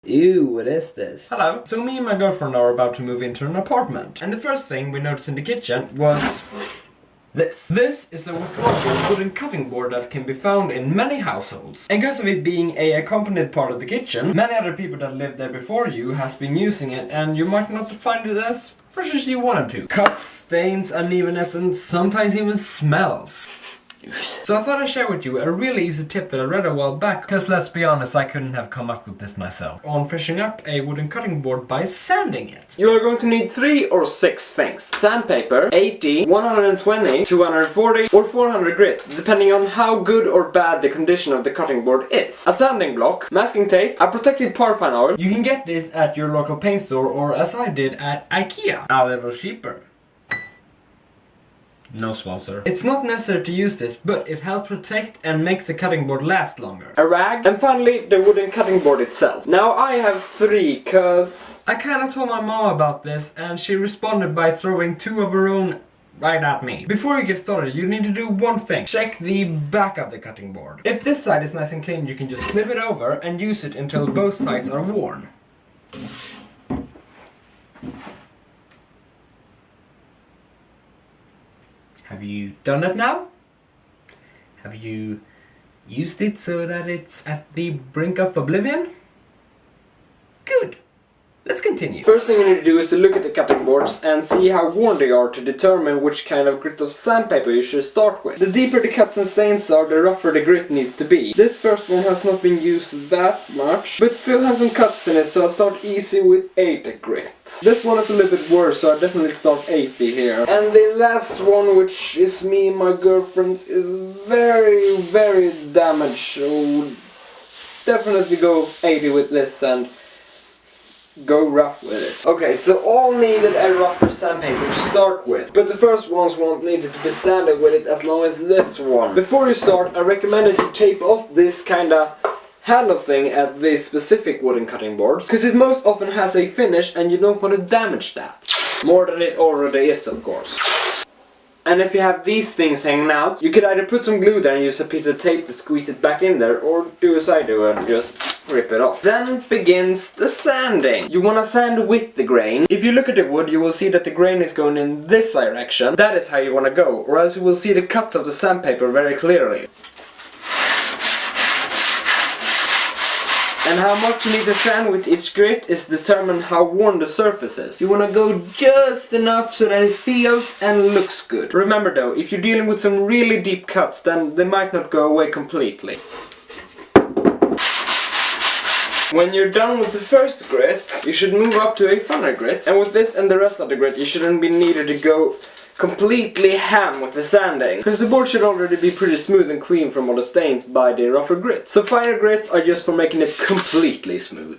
Ew, what is this? Hello. So me and my girlfriend are about to move into an apartment. And the first thing we noticed in the kitchen was this. This is a withdrawable wooden cutting board that can be found in many households. And because of it being a accompanied part of the kitchen, many other people that lived there before you has been using it, and you might not find it as fresh as you wanted to. Cuts, stains, unevenness, and sometimes even smells. So I thought I'd share with you a really easy tip that I read a while back, because let's be honest, I couldn't have come up with this myself. On freshening up a wooden cutting board by sanding it. You are going to need 3 or 6 things. Sandpaper, 80, 120, 240 or 400 grit, depending on how good or bad the condition of the cutting board is. A sanding block, masking tape, a protective paraffin oil. You can get this at your local paint store, or as I did at IKEA. A little cheaper. No sponsor. It's not necessary to use this, but it helps protect and makes the cutting board last longer. A rag, and finally the wooden cutting board itself. Now I have 3, cause I kinda told my mom about this and she responded by throwing 2 of her own right at me. Before you get started, you need to do one thing. Check the back of the cutting board. If this side is nice and clean, you can just flip it over and use it until both sides are worn. Have you done it now? Have you used it so that it's at the brink of oblivion? Good! Let's continue. First thing you need to do is to look at the cutting boards and see how worn they are to determine which kind of grit of sandpaper you should start with. The deeper the cuts and stains are, the rougher the grit needs to be. This first one has not been used that much, but still has some cuts in it, so I'll start easy with 80 grit. This one is a little bit worse, so I definitely start 80 here. And the last one, which is me and my girlfriend, is very, very damaged, so definitely go 80 with this and go rough with it. Okay, so all needed a rougher sandpaper to start with, but the first ones won't need to be sanded with it as long as this one. Before you start, I recommend that you tape off this kinda handle thing at these specific wooden cutting boards, because it most often has a finish and you don't want to damage that. More than it already is, of course. And if you have these things hanging out, you could either put some glue there and use a piece of tape to squeeze it back in there, or do as I do and just rip it off. Then begins the sanding. You want to sand with the grain. If you look at the wood, you will see that the grain is going in this direction. That is how you want to go, or else you will see the cuts of the sandpaper very clearly. And how much you need to sand with each grit is determined how worn the surface is. You want to go just enough so that it feels and looks good. Remember though, if you're dealing with some really deep cuts, then they might not go away completely. When you're done with the first grit, you should move up to a thinner grit. And with this and the rest of the grit, you shouldn't be needed to go completely ham with the sanding, because the board should already be pretty smooth and clean from all the stains by the rougher grits. So finer grits are just for making it completely smooth.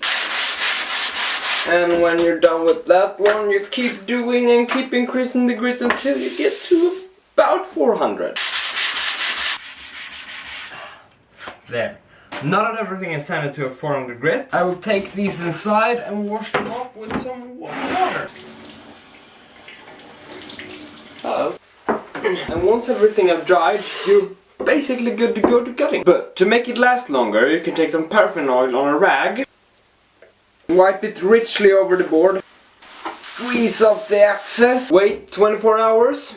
And when you're done with that one, you keep doing and keep increasing the grit until you get to about 400. There. Now that everything is sanded to a 400 grit, I will take these inside and wash them off with some warm water. And once everything have dried, you're basically good to go to cutting. But to make it last longer, you can take some paraffin oil on a rag, wipe it richly over the board, squeeze off the excess, wait 24 hours,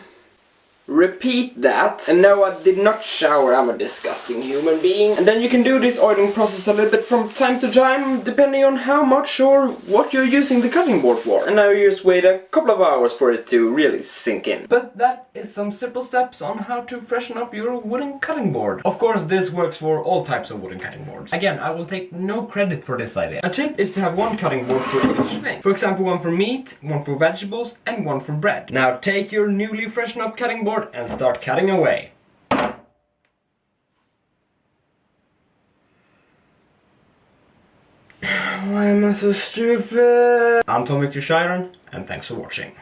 repeat that. And no, I did not shower, I'm a disgusting human being. And then you can do this oiling process a little bit from time to time, depending on how much or what you're using the cutting board for. And now you just wait a couple of hours for it to really sink in. But that is some simple steps on how to freshen up your wooden cutting board. Of course, this works for all types of wooden cutting boards. Again, I will take no credit for this idea. A tip is to have one cutting board for each thing. For example, one for meat, one for vegetables, and one for bread. Now take your newly freshened up cutting board and start cutting away. Why am I so stupid? I'm Tommy Shiren, and thanks for watching.